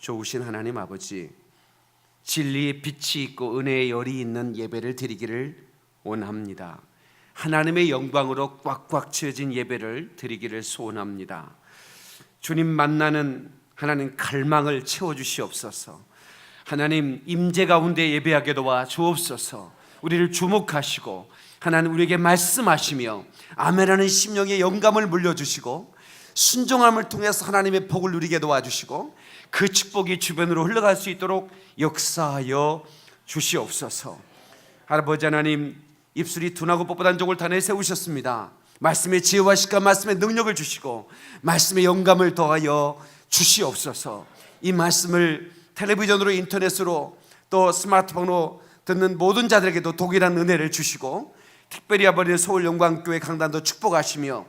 좋으신 하나님 아버지, 진리의 빛이 있고 은혜의 열이 있는 예배를 드리기를 원합니다. 하나님의 영광으로 꽉꽉 채워진 예배를 드리기를 소원합니다. 주님 만나는 하나님 갈망을 채워주시옵소서. 하나님 임재 가운데 예배하게 도와 주옵소서. 우리를 주목하시고 하나님 우리에게 말씀하시며 아멘하는 심령의 영감을 물려주시고 순종함을 통해서 하나님의 복을 누리게 도와주시고 그 축복이 주변으로 흘러갈 수 있도록 역사하여 주시옵소서. 아버지 하나님, 입술이 둔하고 뻣뻣한 종을 다 내세우셨습니다. 말씀의 지혜와 식과 말씀의 능력을 주시고 말씀의 영감을 더하여 주시옵소서. 이 말씀을 텔레비전으로 인터넷으로 또 스마트폰으로 듣는 모든 자들에게도 동일한 은혜를 주시고 특별히 아버지 서울영광교회 강단도 축복하시며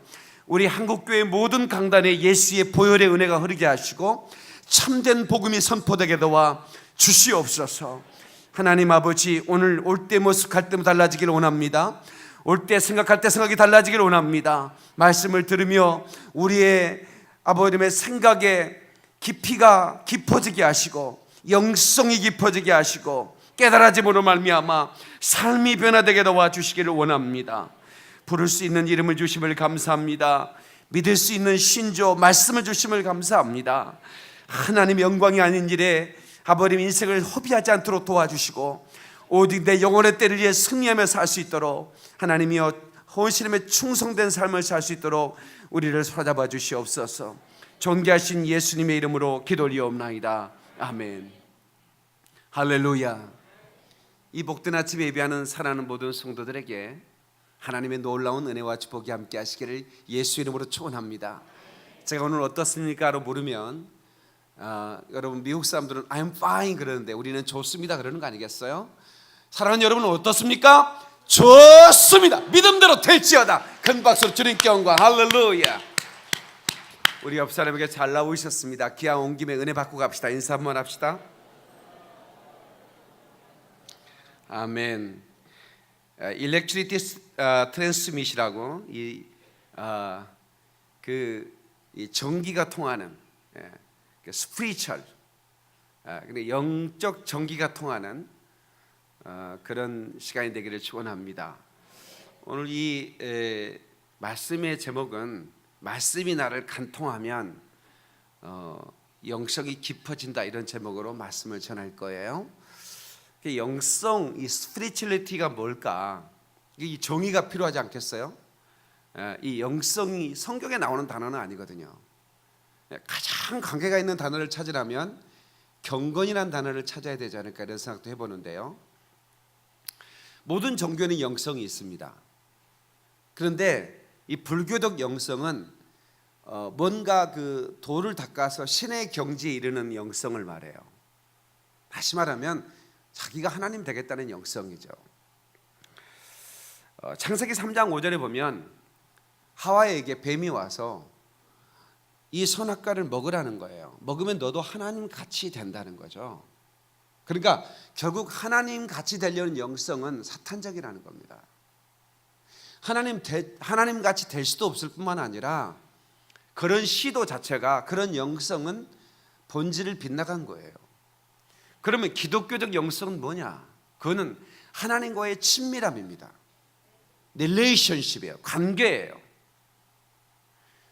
우리 한국교회 모든 강단에 예수의 보혈의 은혜가 흐르게 하시고 참된 복음이 선포되게 도와 주시옵소서. 하나님 아버지, 오늘 올 때 모습 갈 때마다 달라지기를 원합니다. 올 때 생각할 때 생각이 달라지기를 원합니다. 말씀을 들으며 우리의 아버님의 생각의 깊이가 깊어지게 하시고 영성이 깊어지게 하시고 깨달아짐으로 말미암아 삶이 변화되게 도와주시기를 원합니다. 부를 수 있는 이름을 주심을 감사합니다. 믿을 수 있는 신조 말씀을 주심을 감사합니다. 하나님 영광이 아닌 일에 아버님 인생을 허비하지 않도록 도와주시고 오직 내 영혼의 때를 위해 승리하며 살 수 있도록 하나님이여 헌신함에 충성된 삶을 살 수 있도록 우리를 사로잡아 주시옵소서. 존귀하신 예수님의 이름으로 기도리옵나이다. 아멘. 할렐루야. 이 복된 아침에 예배하는 사랑하는 모든 성도들에게 하나님의 놀라운 은혜와 축복이 함께 하시기를 예수 이름으로 축원합니다. 제가 오늘 어떻습니까? 라고 물으면 여러분 미국 사람들은 I'm fine 그러는데 우리는 좋습니다 그러는 거 아니겠어요? 사랑하는 여러분은 어떻습니까? 좋습니다. 믿음대로 될지어다. 큰 박수로 주님께 영광. 할렐루야. 우리 옆 사람에게 잘 나오셨습니다. 기왕 온 김에 은혜 받고 갑시다. 인사 한번 합시다. 아멘. 일렉트리티 트랜스미시라고 이 전기가 통하는 스피리추얼, 근데 영적 전기가 통하는 그런 시간이 되기를 축원합니다. 오늘 이 말씀의 제목은 말씀이 나를 간통하면 영성이 깊어진다, 이런 제목으로 말씀을 전할 거예요. 영성, 이 스피리추얼리티가 뭘까? 이 정의가 필요하지 않겠어요? 이 영성이 성경에 나오는 단어는 아니거든요. 가장 관계가 있는 단어를 찾으려면 경건이라는 단어를 찾아야 되지 않을까, 이런 생각도 해보는데요. 모든 종교는 영성이 있습니다. 그런데 이 불교적 영성은 뭔가 그 도를 닦아서 신의 경지에 이르는 영성을 말해요. 다시 말하면 자기가 하나님 되겠다는 영성이죠. 창세기 3장 5절에 보면 하와에게 뱀이 와서 이 선악과를 먹으라는 거예요. 먹으면 너도 하나님 같이 된다는 거죠. 그러니까 결국 하나님 같이 되려는 영성은 사탄적이라는 겁니다. 하나님 같이 될 수도 없을 뿐만 아니라 그런 시도 자체가, 그런 영성은 본질을 빗나간 거예요. 그러면 기독교적 영성은 뭐냐? 그거는 하나님과의 친밀함입니다. 릴레이션십이에요. 관계예요.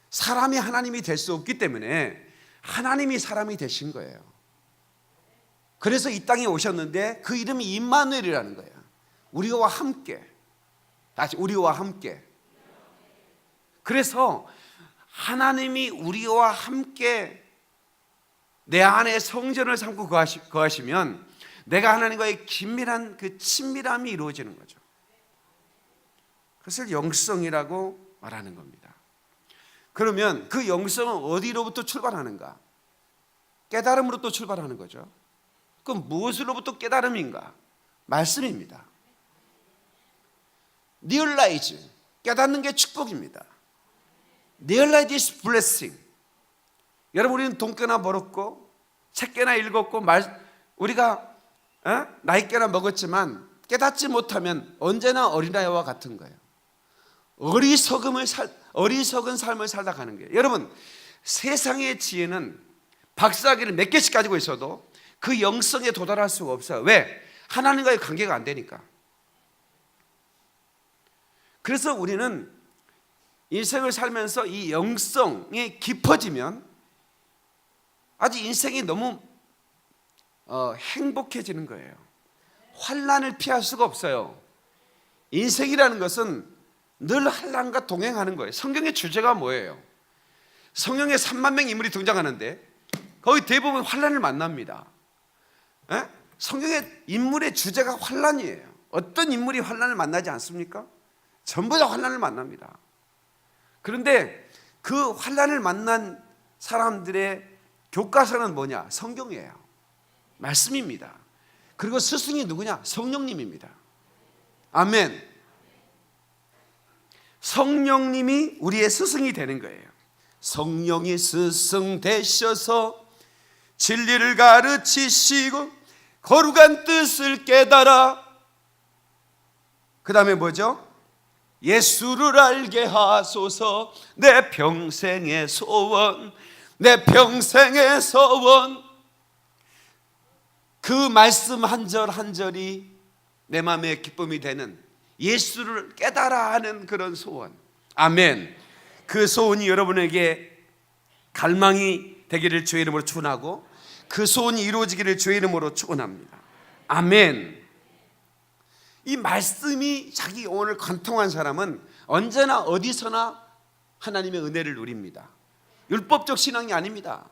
사람이 하나님이 될 수 없기 때문에 하나님이 사람이 되신 거예요. 그래서 이 땅에 오셨는데 그 이름이 임마누엘이라는 거예요. 우리와 함께. 다시 우리와 함께. 그래서 하나님이 우리와 함께 내 안에 성전을 삼고 거하시면 내가 하나님과의 긴밀한 그 친밀함이 이루어지는 거죠. 그것을 영성이라고 말하는 겁니다. 그러면 그 영성은 어디로부터 출발하는가? 깨달음으로부터 출발하는 거죠. 그럼 무엇으로부터 깨달음인가? 말씀입니다. Realize, 깨닫는 게 축복입니다. Realize is blessing. 여러분, 우리는 돈 꽤나 벌었고 책 꽤나 읽었고 우리가 나이 꽤나 먹었지만 깨닫지 못하면 언제나 어린아이와 같은 거예요. 어리석은 삶을 살다 가는 거예요. 여러분, 세상의 지혜는 박사학위를 몇 개씩 가지고 있어도 그 영성에 도달할 수가 없어요. 왜? 하나님과의 관계가 안 되니까. 그래서 우리는 인생을 살면서 이 영성이 깊어지면 아주 인생이 너무 행복해지는 거예요. 환난을 피할 수가 없어요. 인생이라는 것은 늘 환난과 동행하는 거예요. 성경의 주제가 뭐예요? 성경에 3만 명 인물이 등장하는데 거의 대부분 환난을 만납니다. 에? 성경의 인물의 주제가 환난이에요. 어떤 인물이 환난을 만나지 않습니까? 전부 다 환난을 만납니다. 그런데 그 환난을 만난 사람들의 교과서는 뭐냐? 성경이에요. 말씀입니다. 그리고 스승이 누구냐? 성령님입니다. 아멘. 성령님이 우리의 스승이 되는 거예요. 성령이 스승 되셔서 진리를 가르치시고 거룩한 뜻을 깨달아, 그 다음에 뭐죠? 예수를 알게 하소서. 내 평생의 소원, 내 평생의 소원. 그 말씀 한 절 한 절이 내 마음의 기쁨이 되는, 예수를 깨달아 하는 그런 소원. 아멘. 그 소원이 여러분에게 갈망이 되기를 주의 이름으로 축원하고 그 소원이 이루어지기를 주의 이름으로 축원합니다. 아멘. 이 말씀이 자기 영혼을 관통한 사람은 언제나 어디서나 하나님의 은혜를 누립니다. 율법적 신앙이 아닙니다.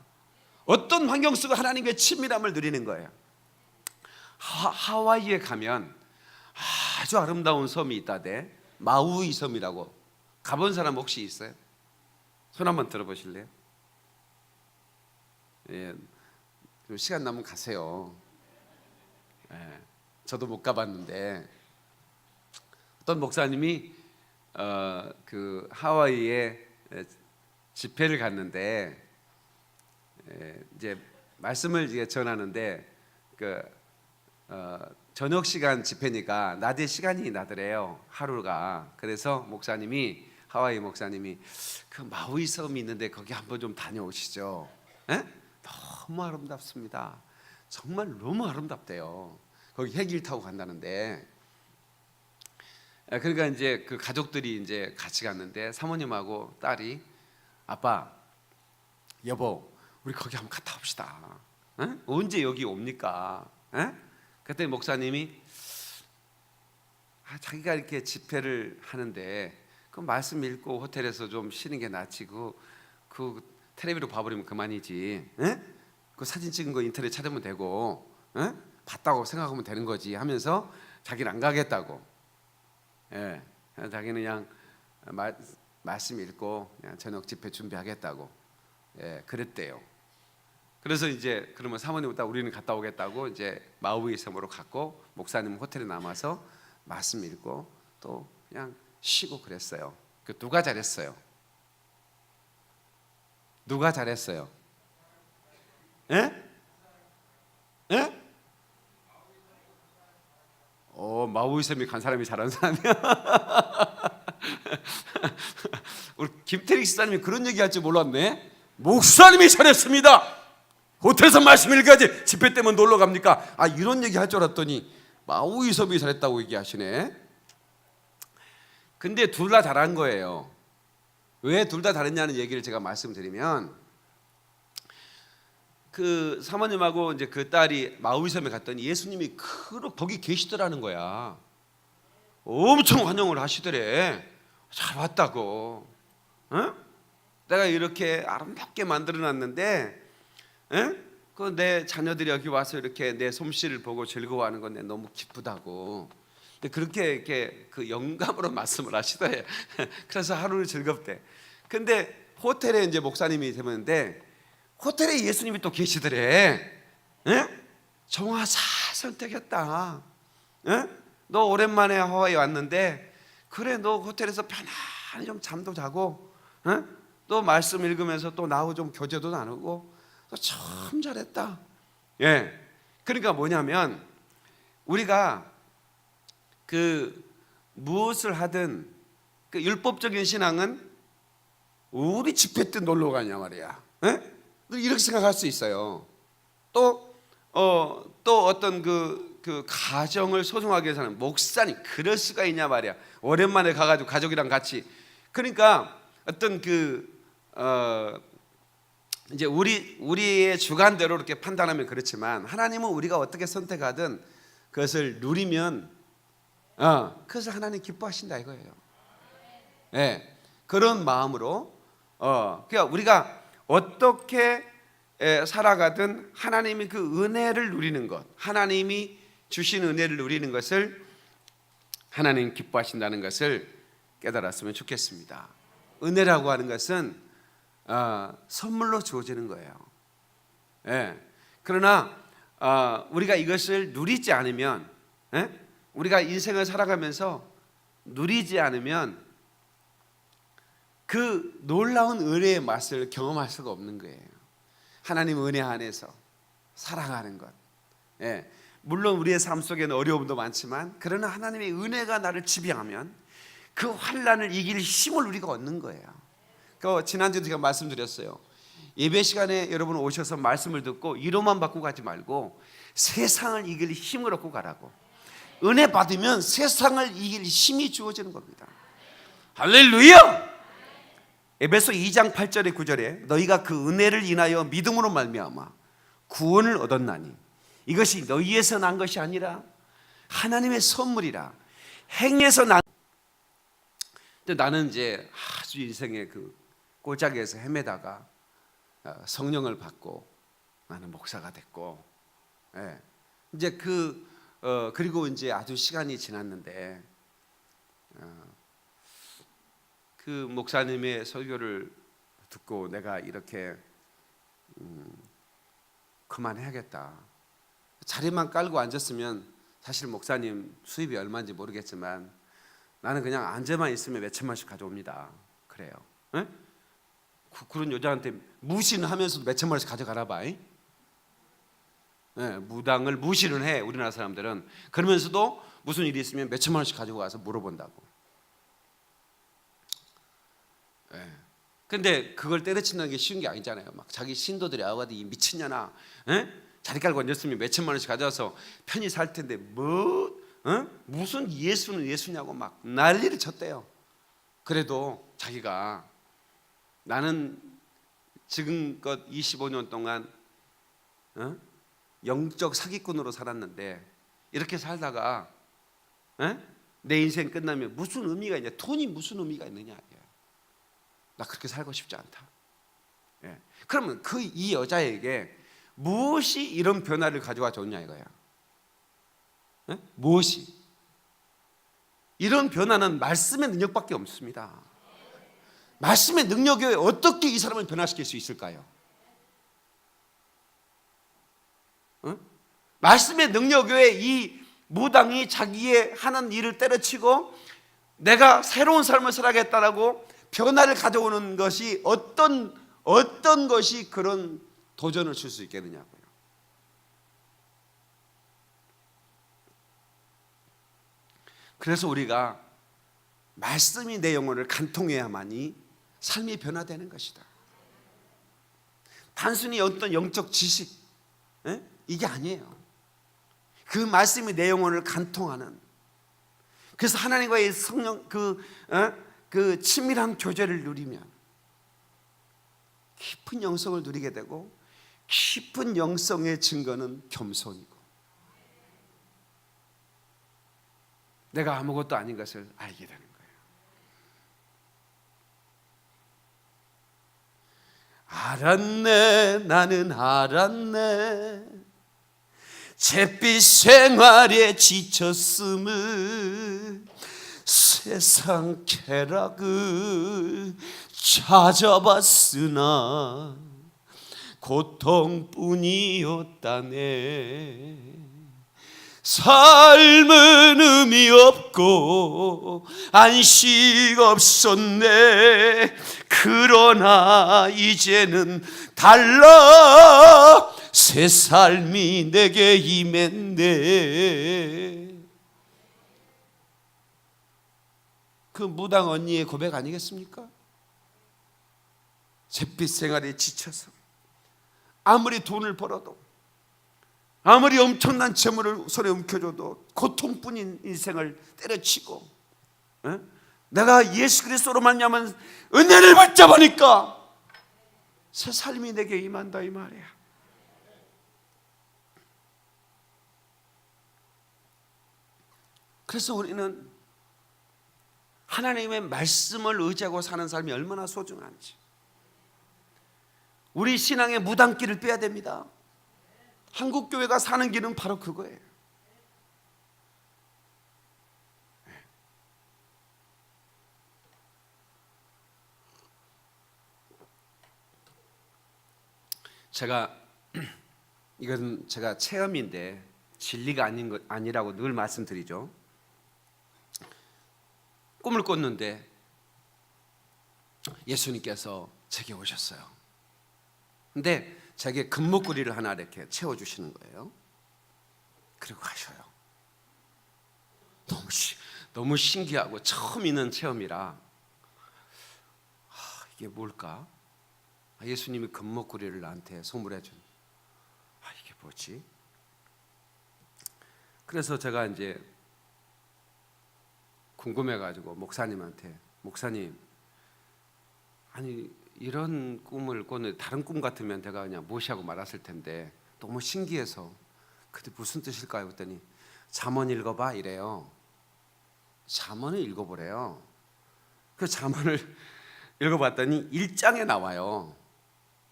어떤 환경 속에 하나님의 친밀함을 누리는 거예요. 하와이에 가면 아주 아름다운 섬이 있다대. 마우이 섬이라고. 가본 사람 혹시 있어요? 손 한번 들어보실래요? 예, 시간 나면 가세요. 예, 저도 못 가봤는데 어떤 목사님이 그 하와이에 집회를 갔는데 이제 말씀을 이제 전하는데 저녁 시간 집회니까 낮에 시간이 나더래요. 하루가. 그래서 목사님이, 하와이 목사님이 그 마우이 섬이 있는데 거기 한번 좀 다녀오시죠. 에? 너무 아름답습니다. 정말 너무 아름답대요. 거기 헬기를 타고 간다는데. 그러니까 이제 그 가족들이 이제 같이 갔는데 사모님하고 딸이, 아빠, 여보, 우리 거기 한번 갔다 옵시다. 에? 언제 여기 옵니까? 에? 그때 목사님이 자기가 이렇게 집회를 하는데 그 말씀 읽고 호텔에서 좀 쉬는 게 낫지, 그 텔레비로 봐버리면 그만이지. 에? 그 사진 찍은 거 인터넷 찾으면 되고, 에? 봤다고 생각하면 되는 거지 하면서 자기는 안 가겠다고. 예, 자기는 그냥 말씀 읽고 그냥 저녁 집회 준비하겠다고. 예, 그랬대요. 그래서 이제 그러면 사모님 딱 우리는 갔다 오겠다고 이제 마우이 섬으로 갔고 목사님 호텔에 남아서 말씀 읽고 또 그냥 쉬고 그랬어요. 그 누가 잘했어요? 누가 잘했어요? 예? 예? 마우이 섬에 간 사람이 잘하는 사람이야. 우리 김태릭 시사님이 그런 얘기할 줄 몰랐네. 목사님이 잘했습니다. 호텔에서 말씀 읽어야지 집회 때문에 놀러 갑니까? 이런 얘기 할 줄 알았더니 마우이 섬이 잘했다고 얘기하시네. 근데 둘 다 잘한 거예요. 왜 둘 다 잘했냐는 얘기를 제가 말씀드리면, 그 사모님하고 이제 그 딸이 마우이 섬에 갔더니 예수님이 거기 계시더라는 거야. 엄청 환영을 하시더래. 잘 왔다고. 어? 내가 이렇게 아름답게 만들어놨는데, 그 내 자녀들이 여기 와서 이렇게 내 솜씨를 보고 즐거워하는 건 너무 기쁘다고. 근데 그렇게 이렇게 그 영감으로 말씀을 하시더래. 그래서 하루를 즐겁대. 근데 호텔에 이제 목사님이 되는데 호텔에 예수님이 또 계시더래. 정화 잘 선택했다. 너 오랜만에 하와이 왔는데 그래, 너 호텔에서 편안히 좀 잠도 자고, 또 말씀 읽으면서 또 나하고 좀 교제도 나누고, 참 잘했다. 예, 그러니까 뭐냐면 우리가 그 무엇을 하든 그 율법적인 신앙은 우리 집회 때 놀러 가냐 말이야. 이렇게 생각할 수 있어요. 또 어떤 그 가정을 소중하게 사는 목사님, 그럴 수가 있냐 말이야. 오랜만에 가가지고 가족이랑 같이. 그러니까 어떤 이제 우리의 주관대로 이렇게 판단하면 그렇지만, 하나님은 우리가 어떻게 선택하든 그것을 누리면 그것을 하나님 기뻐하신다 이거예요. 네, 그런 마음으로 그러니까 우리가 어떻게 살아가든 하나님이 그 은혜를 누리는 것, 하나님이 주신 은혜를 누리는 것을 하나님 기뻐하신다는 것을 깨달았으면 좋겠습니다. 은혜라고 하는 것은 선물로 주어지는 거예요. 예. 그러나 우리가 이것을 누리지 않으면, 우리가 인생을 살아가면서 누리지 않으면 그 놀라운 은혜의 맛을 경험할 수가 없는 거예요. 하나님 은혜 안에서 살아가는 것. 예. 물론 우리의 삶 속에는 어려움도 많지만, 그러나 하나님의 은혜가 나를 지배하면 그 환난을 이길 힘을 우리가 얻는 거예요. 지난주에 제가 말씀드렸어요. 예배 시간에 여러분 오셔서 말씀을 듣고 위로만 받고 가지 말고 세상을 이길 힘을 얻고 가라고. 은혜 받으면 세상을 이길 힘이 주어지는 겁니다. 할렐루야! 에베소 2장 8절에 9절에 너희가 그 은혜를 인하여 믿음으로 말미암아 구원을 얻었나니 이것이 너희에서 난 것이 아니라 하나님의 선물이라. 행에서 난. 근데 나는 이제 아주 인생의 그 골짜기에서 헤매다가 성령을 받고 나는 목사가 됐고, 이제 그리고 이제 아주 시간이 지났는데 그 목사님의 설교를 듣고 내가 이렇게 그만해야겠다. 자리만 깔고 앉았으면 사실 목사님 수입이 얼마인지 모르겠지만 나는 그냥 앉아만 있으면 몇 천만씩 가져옵니다. 그래요. 에? 그런 여자한테 무시는 하면서도 몇 천만원씩 가져가라 봐. 무당을 무시는 해 우리나라 사람들은. 그러면서도 무슨 일이 있으면 몇 천만원씩 가지고 가서 물어본다고. 근데 그걸 때려친다는 게 쉬운 게 아니잖아요. 막 자기 신도들이 아가디 이 미친년아, 자리 깔고 앉았으면 몇 천만원씩 가져와서 편히 살 텐데 무슨 예수는 예수냐고 막 난리를 쳤대요. 그래도 자기가 나는 지금껏 25년 동안 영적 사기꾼으로 살았는데 이렇게 살다가 내 인생 끝나면 무슨 의미가 있냐, 돈이 무슨 의미가 있느냐, 나 그렇게 살고 싶지 않다. 그러면 이 여자에게 무엇이 이런 변화를 가져와 줬냐 이거야. 무엇이? 이런 변화는 말씀의 능력밖에 없습니다. 말씀의 능력에 어떻게 이 사람을 변화시킬 수 있을까요? 말씀의 능력 외에 이 무당이 자기의 하는 일을 때려치고 내가 새로운 삶을 살아야겠다라고 변화를 가져오는 것이 어떤 것이 그런 도전을 줄 수 있겠느냐고요. 그래서 우리가 말씀이 내 영혼을 간통해야만이 삶이 변화되는 것이다. 단순히 어떤 영적 지식 이게 아니에요. 그 말씀이 내 영혼을 간통하는, 그래서 하나님과의 성령 그 친밀한 교제를 누리면 깊은 영성을 누리게 되고, 깊은 영성의 증거는 겸손이고 내가 아무것도 아닌 것을 알게 되는 거예요. 알았네, 나는 알았네, 잿빛 생활에 지쳤음을, 세상 쾌락을 찾아봤으나 고통뿐이었다네. 삶은 의미 없고 안식 없었네. 그러나 이제는 달라, 새 삶이 내게 임했네. 그 무당 언니의 고백 아니겠습니까? 잿빛 생활에 지쳐서 아무리 돈을 벌어도, 아무리 엄청난 재물을 손에 움켜줘도 고통뿐인 인생을 때려치고, 내가 예수 그리스도로 말미암은 은혜를 받자 보니까 새 삶이 내게 임한다 이 말이야. 그래서 우리는 하나님의 말씀을 의지하고 사는 삶이 얼마나 소중한지, 우리 신앙의 무당길을 빼야 됩니다. 한국교회가 사는 길은 바로 그거예요. 이건 제가 체험인데 진리가 아니라고 늘 말씀드리죠. 꿈을 꿨는데 예수님께서 제게 오셨어요. 근데 제게 금목걸이를 하나 이렇게 채워주시는 거예요. 그리고 가셔요. 너무 신기하고 처음 있는 체험이라 이게 뭘까? 예수님이 금목걸이를 나한테 선물해 준, 이게 뭐지? 그래서 제가 이제 궁금해가지고 목사님한테, 목사님, 아니 이런 꿈을 꿨는데 다른 꿈 같으면 내가 그냥 무시하고 말았을 텐데 너무 신기해서 그게 무슨 뜻일까요? 그랬더니 잠언 읽어봐 이래요. 잠언을 읽어보래요. 그 잠언을 읽어봤더니 1장에 나와요.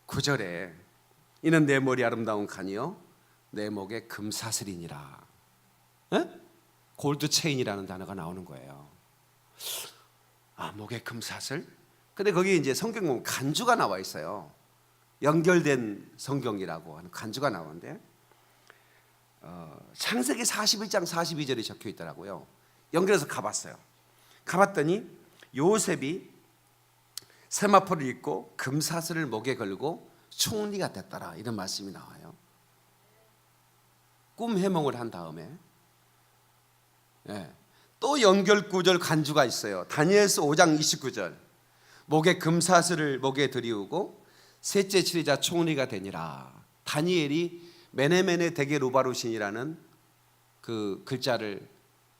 9절에 이는 내 머리 아름다운 칸이요 내 목에 금사슬이니라. 골드 체인이라는 단어가 나오는 거예요. 목에 금사슬? 근데 거기 이제 성경 보면 간주가 나와 있어요. 연결된 성경이라고 하는 간주가 나오는데 창세기 41장 42절이 적혀 있더라고요. 연결해서 가봤어요. 가봤더니 요셉이 세마포를 입고 금사슬을 목에 걸고 총리가 됐더라, 이런 말씀이 나와요. 꿈 해몽을 한 다음에 또 연결 구절 간주가 있어요. 다니엘서 5장 29절 목에 금사슬을 목에 들이우고 셋째 치리자 총리가 되니라. 다니엘이 메네메네 데게 루바루신이라는 그 글자를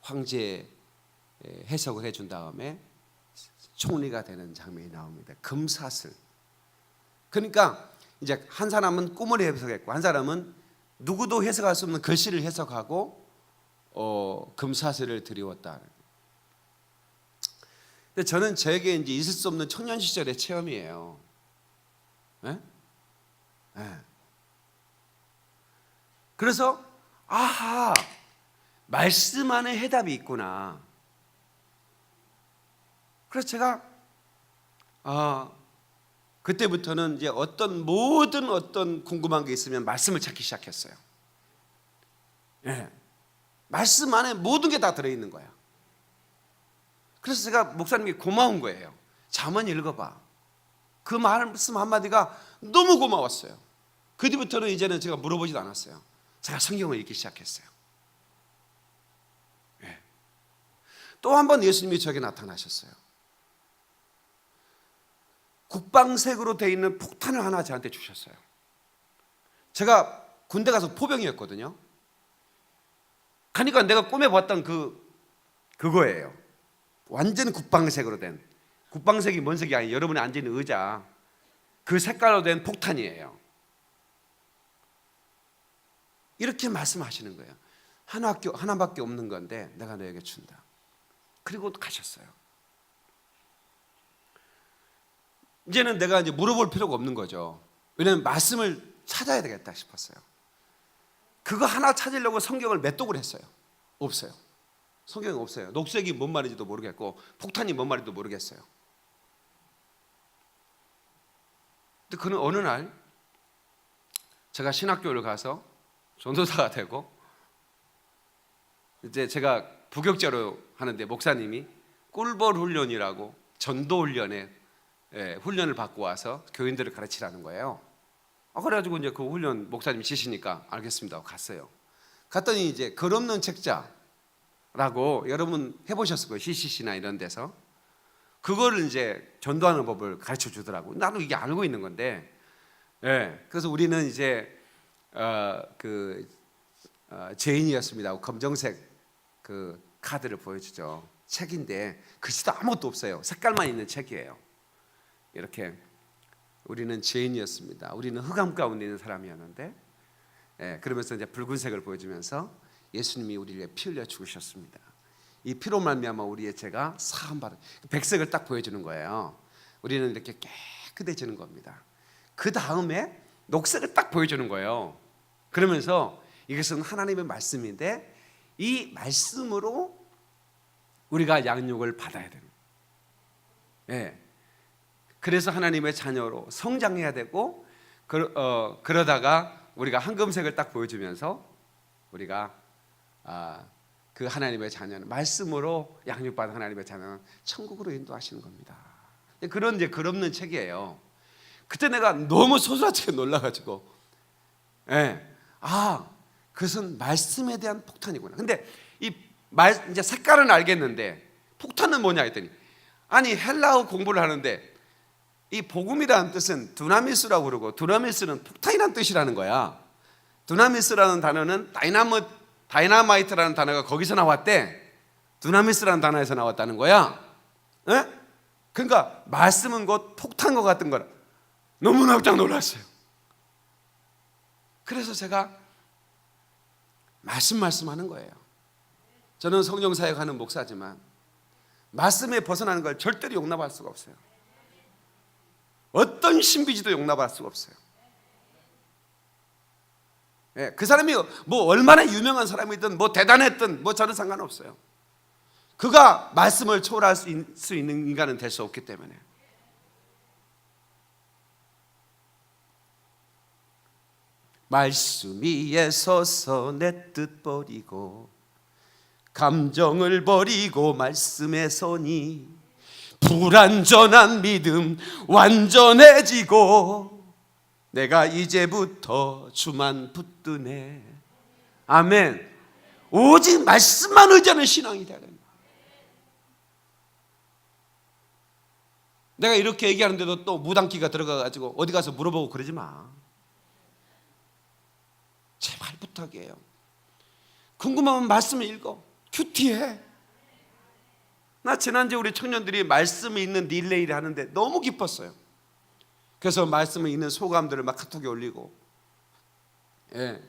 황제에 해석을 해준 다음에 총리가 되는 장면이 나옵니다. 금사슬. 그러니까 이제 한 사람은 꿈을 해석했고 한 사람은 누구도 해석할 수 없는 글씨를 해석하고 금사슬을 드리웠다. 근데 저는 저에게 이제 있을 수 없는 청년 시절의 체험이에요. 그래서 말씀 안에 해답이 있구나. 그래서 제가 그때부터는 이제 어떤 궁금한 게 있으면 말씀을 찾기 시작했어요. 말씀 안에 모든 게 다 들어있는 거야. 그래서 제가 목사님께 고마운 거예요. 잠언 읽어봐. 그 말씀 한마디가 너무 고마웠어요. 그 뒤부터는 이제는 제가 물어보지도 않았어요. 제가 성경을 읽기 시작했어요. 또 한 번 예수님이 저에게 나타나셨어요. 국방색으로 되어 있는 폭탄을 하나 저한테 주셨어요. 제가 군대 가서 포병이었거든요. 가니까 내가 꿈에 봤던 그거예요. 완전 국방색으로 된, 국방색이 뭔 색이 아니에요. 여러분이 앉아있는 의자 그 색깔로 된 폭탄이에요. 이렇게 말씀하시는 거예요. 하나밖에 없는 건데 내가 너에게 준다. 그리고 가셨어요. 이제는 내가 이제 물어볼 필요가 없는 거죠. 왜냐하면 말씀을 찾아야 되겠다 싶었어요. 그거 하나 찾으려고 성경을 몇 독을 했어요. 없어요. 성경이 없어요. 녹색이 뭔 말인지도 모르겠고 폭탄이 뭔 말인지도 모르겠어요. 근데 그는 어느 날 제가 신학교를 가서 전도사가 되고 이제 제가 부격자로 하는데 목사님이 꿀벌 훈련이라고 전도 훈련에 훈련을 받고 와서 교인들을 가르치라는 거예요. 그래가지고 이제 그 훈련 목사님이 시시니까 알겠습니다 하고 갔어요. 갔더니 이제 글 없는 책자라고 여러분 해보셨을 거예요. CCC나 이런 데서 그거를 이제 전도하는 법을 가르쳐 주더라고요. 나도 이게 알고 있는 건데 예, 그래서 우리는 이제 죄인이었습니다. 검정색 그 카드를 보여주죠. 책인데 글씨도 아무것도 없어요. 색깔만 있는 책이에요. 이렇게 우리는 죄인이었습니다. 우리는 흑암 가운데 있는 사람이었는데, 예, 그러면서 이제 붉은색을 보여주면서 예수님이 우리를 위해 피 흘려 죽으셨습니다. 이 피로 말미암아 우리의 죄가 사함받은, 백색을 딱 보여주는 거예요. 우리는 이렇게 깨끗해지는 겁니다. 그 다음에 녹색을 딱 보여주는 거예요. 그러면서 이것은 하나님의 말씀인데 이 말씀으로 우리가 양육을 받아야 되는, 예. 그래서 하나님의 자녀로 성장해야 되고, 그러다가 우리가 황금색을 딱 보여주면서 우리가 그 하나님의 자녀는, 말씀으로 양육받은 하나님의 자녀는 천국으로 인도하시는 겁니다. 그런 이제 글없는 책이에요. 그때 내가 너무 소스라치게 놀라가지고, 예, 그것은 말씀에 대한 폭탄이구나. 근데 이제 색깔은 알겠는데 폭탄은 뭐냐 했더니, 아니 헬라어 공부를 하는데 이 복음이라는 뜻은 두나미스라고 그러고, 두나미스는 폭탄이라는 뜻이라는 거야. 두나미스라는 단어는 다이나마이트라는 단어가 거기서 나왔대. 두나미스라는 단어에서 나왔다는 거야. 에? 그러니까 말씀은 곧 폭탄과 같은 거라. 너무 깜짝 놀랐어요. 그래서 제가 말씀하는 거예요. 저는 성령 사역하는 목사지만 말씀에 벗어나는 걸 절대로 용납할 수가 없어요. 어떤 신비지도 용납할 수가 없어요. 예, 그 사람이 뭐 얼마나 유명한 사람이든 뭐 대단했든 뭐 저는 상관없어요. 그가 말씀을 초월할 수 있는 인간은 될 수 없기 때문에. 말씀 위에 서서 내 뜻 버리고 감정을 버리고 말씀에 서니 불완전한 믿음 완전해지고 내가 이제부터 주만 붙드네. 아멘. 오직 말씀만 의지하는 신앙이 되야 됩니다. 내가 이렇게 얘기하는데도 또 무당기가 들어가가지고 어디 가서 물어보고 그러지 마. 제발 부탁이에요. 궁금하면 말씀을 읽어. 큐티해. 나 지난주에 우리 청년들이 말씀을 읽는 릴레이를 하는데 너무 기뻤어요. 그래서 말씀을 읽는 소감들을 막 카톡에 올리고, 예.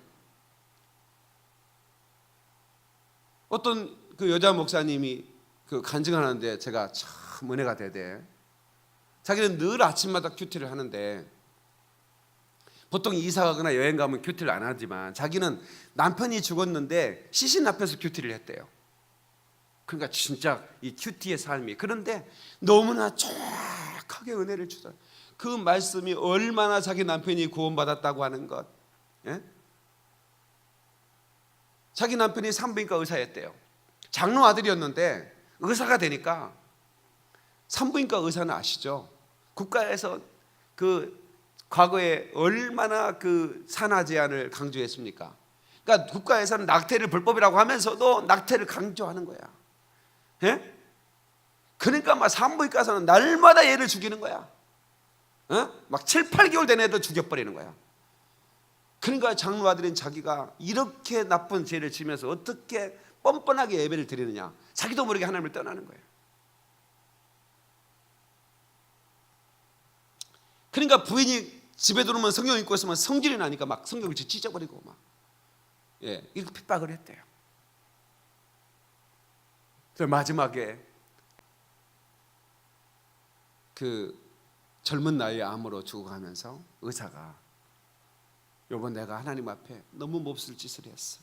어떤 그 여자 목사님이 그 간증하는데 제가 참 은혜가 되대. 자기는 늘 아침마다 큐티를 하는데, 보통 이사 가거나 여행 가면 큐티를 안 하지만 자기는 남편이 죽었는데 시신 앞에서 큐티를 했대요. 그러니까 진짜 이 큐티의 삶이, 그런데 너무나 정확하게 은혜를 주더라고요. 그 말씀이 얼마나 자기 남편이 구원받았다고 하는 것, 예? 자기 남편이 산부인과 의사였대요. 장로 아들이었는데 의사가 되니까, 산부인과 의사는 아시죠? 국가에서 그 과거에 얼마나 그 산하 제한을 강조했습니까? 그러니까 국가에서는 낙태를 불법이라고 하면서도 낙태를 강조하는 거야. 예? 그러니까 막 산부인과에서는 날마다 애를 죽이는 거야. 막 7, 8개월 된 애도 죽여버리는 거야. 그러니까 장로 아들인 자기가 이렇게 나쁜 죄를 지면서 어떻게 뻔뻔하게 예배를 드리느냐, 자기도 모르게 하나님을 떠나는 거예요. 그러니까 부인이 집에 들어오면 성경 읽고 있으면 성질이 나니까 막 성경을 찢어버리고 막, 예, 이렇게 핍박을 했대요. 그래서 마지막에 그 젊은 나이에 암으로 죽어가면서 의사가, 여보 내가 하나님 앞에 너무 몹쓸 짓을 했어.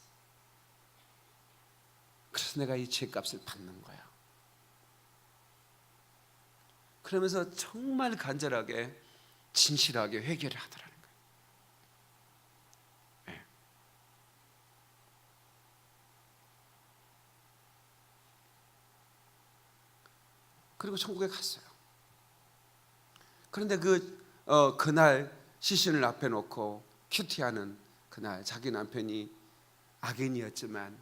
그래서 내가 이 죄값을 받는 거야. 그러면서 정말 간절하게 진실하게 회개를 하더라는 거예요. 네. 그리고 천국에 갔어요. 그런데 그날 시신을 앞에 놓고 큐티하는 그날, 자기 남편이 악인이었지만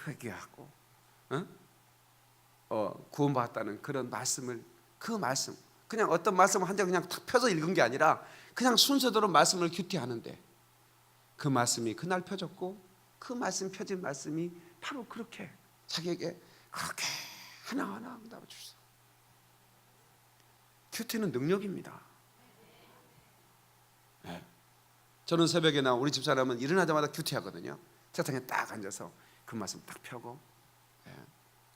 회개하고 구원받았다는 그런 말씀을, 그 말씀, 그냥 어떤 말씀을 한 장 그냥 탁 펴서 읽은 게 아니라 그냥 순서대로 말씀을 큐티하는데 그 말씀이 그날 펴졌고 그 말씀 펴진 말씀이 바로 그렇게 자기에게 그렇게 하나하나 응답을 주셨어요. 큐티는 능력입니다. 네. 저는 새벽에나 우리 집사람은 일어나자마자 큐티하거든요. 책상에 딱 앉아서 그 말씀 딱 펴고. 네.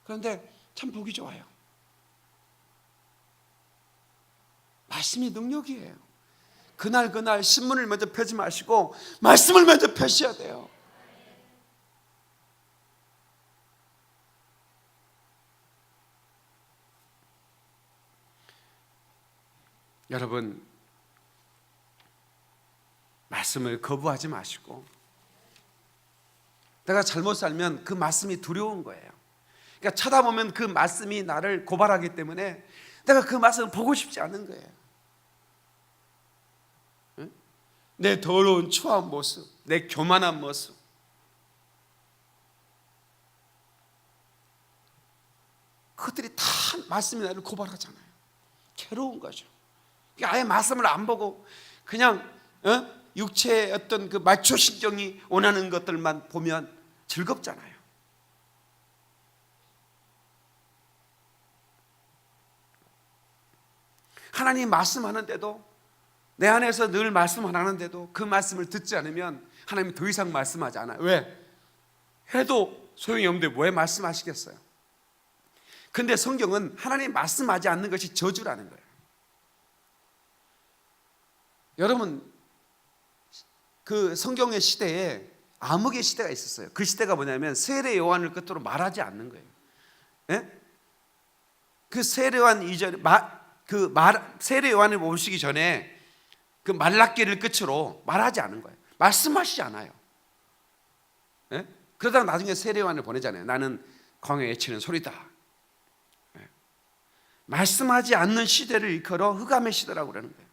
그런데 참 보기 좋아요. 말씀이 능력이에요. 그날 신문을 먼저 펴지 마시고 말씀을 먼저 펴셔야 돼요. 여러분, 말씀을 거부하지 마시고, 내가 잘못 살면 그 말씀이 두려운 거예요. 그러니까 쳐다보면 그 말씀이 나를 고발하기 때문에 내가 그 말씀을 보고 싶지 않은 거예요. 내 더러운 추한 모습, 내 교만한 모습, 그것들이 다 말씀이 나를 고발하잖아요. 괴로운 거죠. 아예 말씀을 안 보고 그냥 육체의 어떤 그 말초신경이 원하는 것들만 보면 즐겁잖아요. 하나님 말씀하는데도, 내 안에서 늘 말씀하는데도 그 말씀을 듣지 않으면 하나님이 더 이상 말씀하지 않아요. 왜? 해도 소용이 없는데 왜 말씀하시겠어요? 근데 성경은 하나님 말씀하지 않는 것이 저주라는 거예요. 여러분, 그 성경의 시대에 암흑의 시대가 있었어요. 그 시대가 뭐냐면 세례 요한을 끝으로 말하지 않는 거예요. 예? 그 세례 요한 이전에 세례 요한을 오시기 전에 그 말라기를 끝으로 말하지 않은 거예요. 말씀하시지 않아요. 예? 그러다가 나중에 세례 요한을 보내잖아요. 나는 광야에 치는 소리다. 예? 말씀하지 않는 시대를 일컬어 흑암의 시대라고 그러는 거예요.